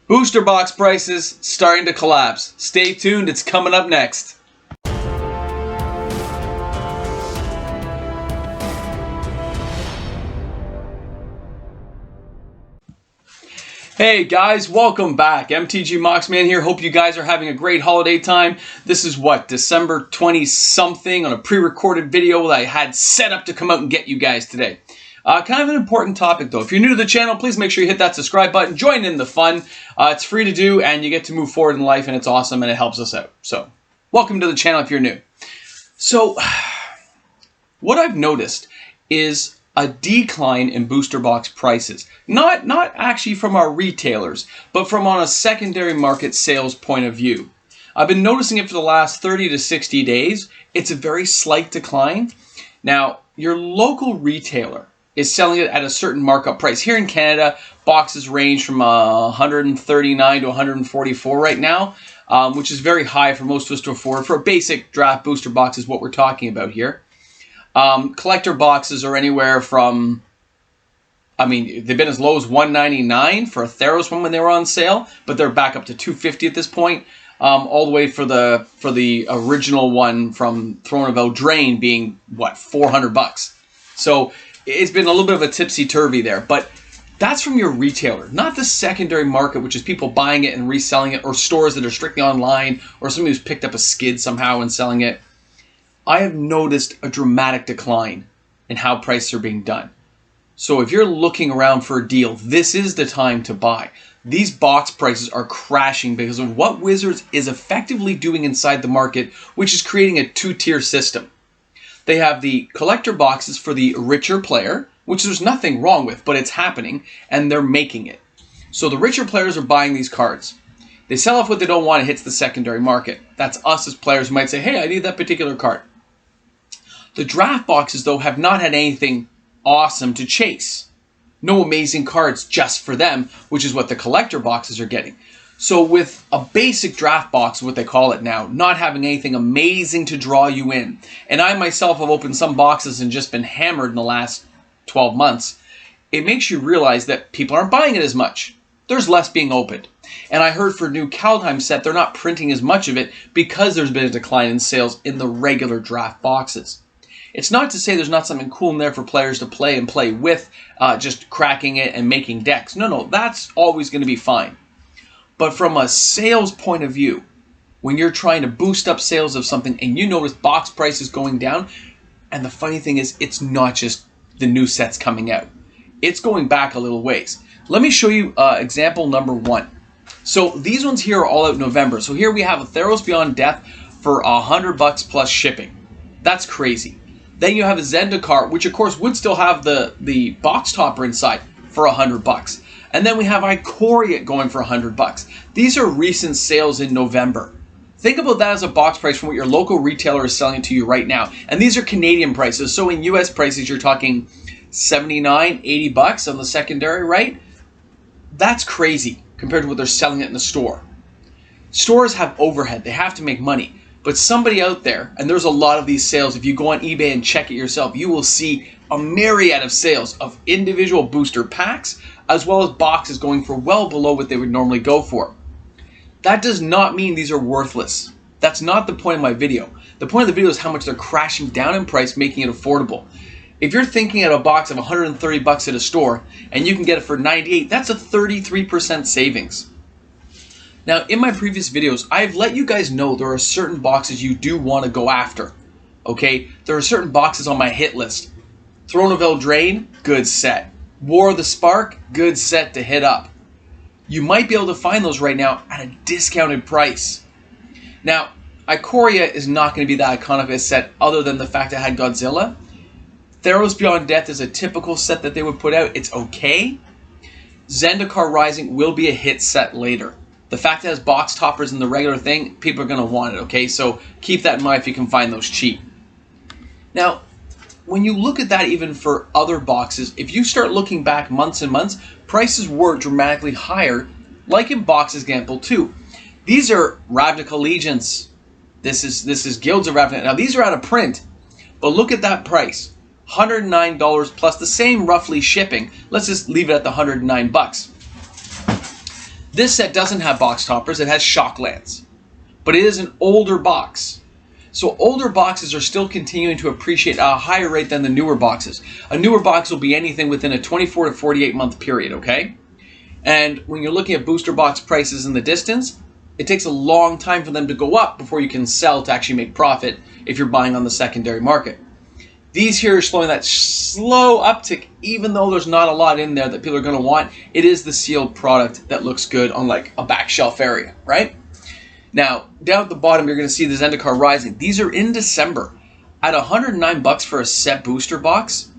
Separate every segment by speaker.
Speaker 1: Booster box prices starting to collapse. Stay tuned, it's coming up next. Hey guys, welcome back. MTG Moxman here. Hope you guys are having a great holiday time. This is what, December 20-something on a pre-recorded video that I had set up to come out and get you guys today. Kind of an important topic though. If you're new to the channel, please make sure you hit that subscribe button. Join in the fun. It's free to do and you get to move forward in life and it's awesome and it helps us out. So, welcome to the channel if you're new. So, what I've noticed is a decline in booster box prices. Not actually from our retailers, but from on a secondary market sales point of view. I've been noticing it for the last 30 to 60 days. It's a very slight decline. Now, your local retailer is selling it at a certain markup price. Here in Canada, boxes range from 139 to 144 right now, which is very high for most of us to afford. For a basic draft booster box is what we're talking about here. Collector boxes are anywhere from, I mean, they've been as low as $199 for a Theros one when they were on sale, but they're back up to $250 at this point. All the way for the original one from Throne of Eldraine being what, $400. So it's been a little bit of a tipsy-turvy there, but that's from your retailer, not the secondary market, which is people buying it and reselling it, or stores that are strictly online, or somebody who's picked up a skid somehow and selling it. I have noticed a dramatic decline in how prices are being done. So if you're looking around for a deal, this is the time to buy. These box prices are crashing because of what Wizards is effectively doing inside the market, which is creating a two-tier system. They have the collector boxes for the richer player, which there's nothing wrong with, but it's happening, and they're making it. So the richer players are buying these cards. They sell off what they don't want, it hits the secondary market. That's us as players who might say, hey, I need that particular card. The draft boxes, though, have not had anything awesome to chase. No amazing cards just for them, which is what the collector boxes are getting. So with a basic draft box, what they call it now, not having anything amazing to draw you in, and I myself have opened some boxes and just been hammered in the last 12 months, it makes you realize that people aren't buying it as much. There's less being opened. And I heard for new Kaldheim set, they're not printing as much of it because there's been a decline in sales in the regular draft boxes. It's not to say there's not something cool in there for players to play and play with, just cracking it and making decks. No, that's always going to be fine. But from a sales point of view, when you're trying to boost up sales of something and you notice box prices going down, and the funny thing is, it's not just the new sets coming out. It's going back a little ways. Let me show you example number 1. So these ones here are all out in November. So here we have a Theros Beyond Death for $100 plus shipping. That's crazy. Then you have a Zendikar, which of course would still have the box topper inside for $100. And then we have Ikoria going for $100. These are recent sales in November. Think about that as a box price from what your local retailer is selling it to you right now. And these are Canadian prices. So in US prices, you're talking $79, $80 on the secondary, right? That's crazy compared to what they're selling it in the store. Stores have overhead. They have to make money. But somebody out there, and there's a lot of these sales, if you go on eBay and check it yourself, you will see a myriad of sales of individual booster packs, as well as boxes going for well below what they would normally go for. That does not mean these are worthless. That's not the point of my video. The point of the video is how much they're crashing down in price, making it affordable. If you're thinking at a box of $130 at a store, and you can get it for $98, that's a 33% savings. Now, in my previous videos, I've let you guys know there are certain boxes you do want to go after. Okay? There are certain boxes on my hit list. Throne of Eldraine, good set. War of the Spark, good set to hit up. You might be able to find those right now at a discounted price. Now, Ikoria is not going to be that iconic a set other than the fact it had Godzilla. Theros Beyond Death is a typical set that they would put out. It's okay. Zendikar Rising will be a hit set later. The fact that it has box toppers and the regular thing, people are going to want it, okay? So keep that in mind if you can find those cheap. Now, when you look at that even for other boxes, if you start looking back months and months, prices were dramatically higher, like in box example 2. These are Ravnica Allegiance. This is Guilds of Ravnica. Now, these are out of print, but look at that price. $109 plus the same roughly shipping. Let's just leave it at the $109. This set doesn't have box toppers, it has Shocklands. But it is an older box. So older boxes are still continuing to appreciate at a higher rate than the newer boxes. A newer box will be anything within a 24 to 48 month period, okay? And when you're looking at booster box prices in the distance, it takes a long time for them to go up before you can sell to actually make profit if you're buying on the secondary market. These here are showing that slow uptick, even though there's not a lot in there that people are going to want. It is the sealed product that looks good on like a back shelf area, right? Now, down at the bottom, you're going to see the Zendikar Rising. These are in December at $109 for a set booster box.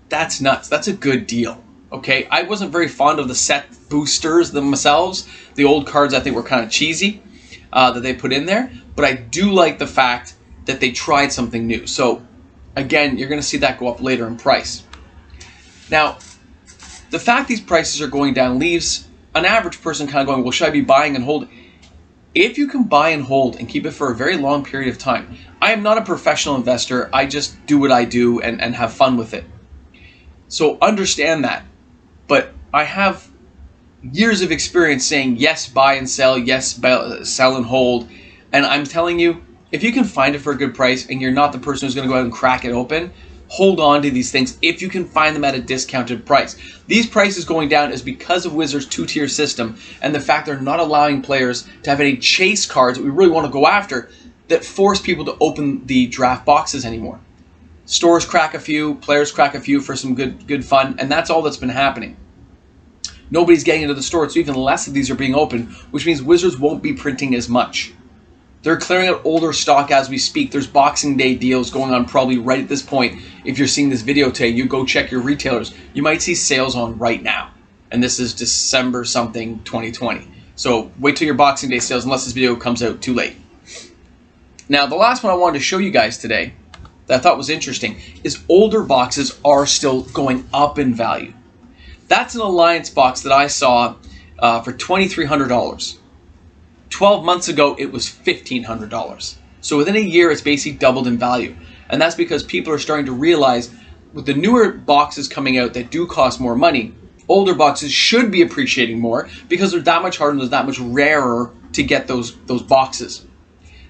Speaker 1: That's nuts. That's a good deal. Okay, I wasn't very fond of the set boosters themselves. The old cards I think were kind of cheesy that they put in there. But I do like the fact that they tried something new. So again, you're going to see that go up later in price. Now, the fact these prices are going down leaves an average person kind of going, well, should I be buying and holding? If you can buy and hold and keep it for a very long period of time, I am not a professional investor. I just do what I do and have fun with it. So understand that. But I have years of experience saying yes, buy and sell, yes, sell and hold. And I'm telling you, if you can find it for a good price and you're not the person who's going to go out and crack it open, hold on to these things if you can find them at a discounted price. These prices going down is because of Wizards' two-tier system and the fact they're not allowing players to have any chase cards that we really want to go after that force people to open the draft boxes anymore. Stores crack a few, players crack a few for some good fun, and that's all that's been happening. Nobody's getting into the store, so even less of these are being opened, which means Wizards won't be printing as much. They're clearing out older stock as we speak. There's Boxing Day deals going on probably right at this point. If you're seeing this video today, you go check your retailers. You might see sales on right now. And this is December something 2020. So wait till your Boxing Day sales unless this video comes out too late. Now, the last one I wanted to show you guys today that I thought was interesting is older boxes are still going up in value. That's an Alliance box that I saw for $2,300. 12 months ago, it was $1,500. So within a year, it's basically doubled in value. And that's because people are starting to realize with the newer boxes coming out that do cost more money, older boxes should be appreciating more because they're that much harder and they're that much rarer to get those boxes.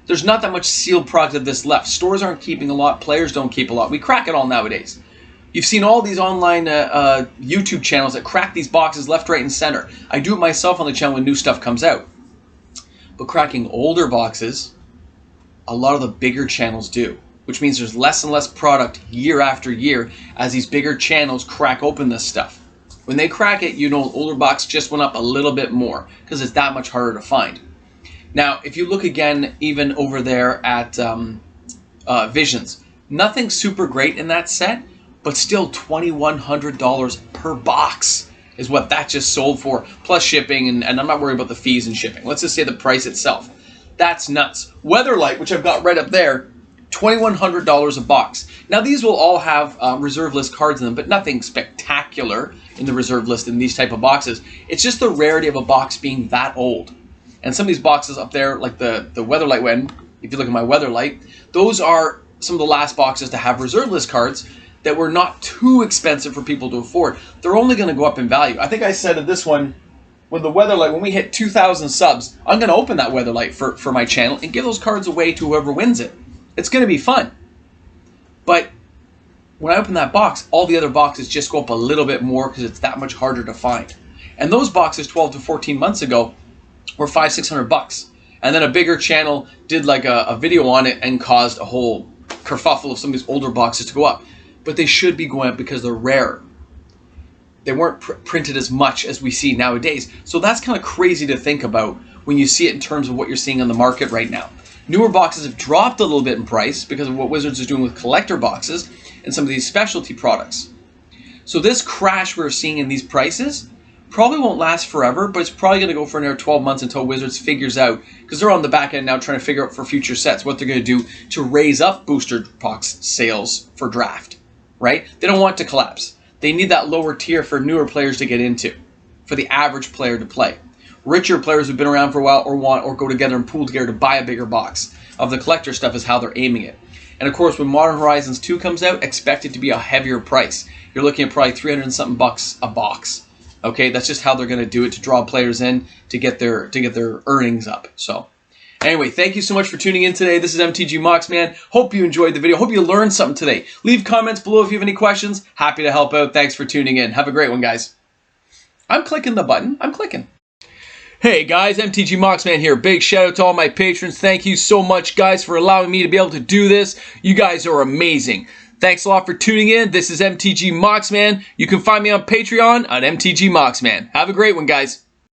Speaker 1: There's not that much sealed product of this left. Stores aren't keeping a lot. Players don't keep a lot. We crack it all nowadays. You've seen all these online YouTube channels that crack these boxes left, right, and center. I do it myself on the channel when new stuff comes out. But cracking older boxes, a lot of the bigger channels do, which means there's less and less product year after year as these bigger channels crack open this stuff. When they crack it, you know an older box just went up a little bit more because it's that much harder to find. Now, if you look again, even over there at Visions, nothing super great in that set, but still $2,100 per box is what that just sold for, plus shipping, and I'm not worried about the fees and shipping. Let's just say the price itself. That's nuts. Weatherlight, which I've got right up there, $2,100 a box. Now, these will all have reserve list cards in them, but nothing spectacular in the reserve list in these type of boxes. It's just the rarity of a box being that old. And some of these boxes up there, like the Weatherlight one, if you look at my Weatherlight, those are some of the last boxes to have reserve list cards that were not too expensive for people to afford. They're only going to go up in value. I think I said in this one, when the Weatherlight, when we hit 2,000 subs, I'm going to open that Weatherlight for my channel and give those cards away to whoever wins it. It's going to be fun. But when I open that box, all the other boxes just go up a little bit more because it's that much harder to find. And those boxes 12 to 14 months ago were $500-600. And then a bigger channel did like a video on it and caused a whole kerfuffle of some of these older boxes to go up. But they should be going up because they're rarer. They weren't printed as much as we see nowadays. So that's kind of crazy to think about when you see it in terms of what you're seeing on the market right now. Newer boxes have dropped a little bit in price because of what Wizards is doing with collector boxes and some of these specialty products. So this crash we're seeing in these prices probably won't last forever, but it's probably going to go for another 12 months until Wizards figures out, because they're on the back end now trying to figure out for future sets what they're going to do to raise up booster box sales for draft. Right? They don't want it to collapse. They need that lower tier for newer players to get into, for the average player to play. Richer players who've been around for a while or go together and pool together to buy a bigger box of the collector stuff is how they're aiming it. And of course, when Modern Horizons 2 comes out, expect it to be a heavier price. You're looking at probably $300 and something a box Okay, that's just how they're going to do it to draw players in to get their earnings up. So anyway, thank you so much for tuning in today. This is MTG Moxman. Hope you enjoyed the video. Hope you learned something today. Leave comments below if you have any questions. Happy to help out. Thanks for tuning in. Have a great one, guys. I'm clicking the button. I'm clicking. Hey guys, MTG Moxman here. Big shout out to all my patrons. Thank you so much, guys, for allowing me to be able to do this. You guys are amazing. Thanks a lot for tuning in. This is MTG Moxman. You can find me on Patreon at MTG Moxman. Have a great one, guys.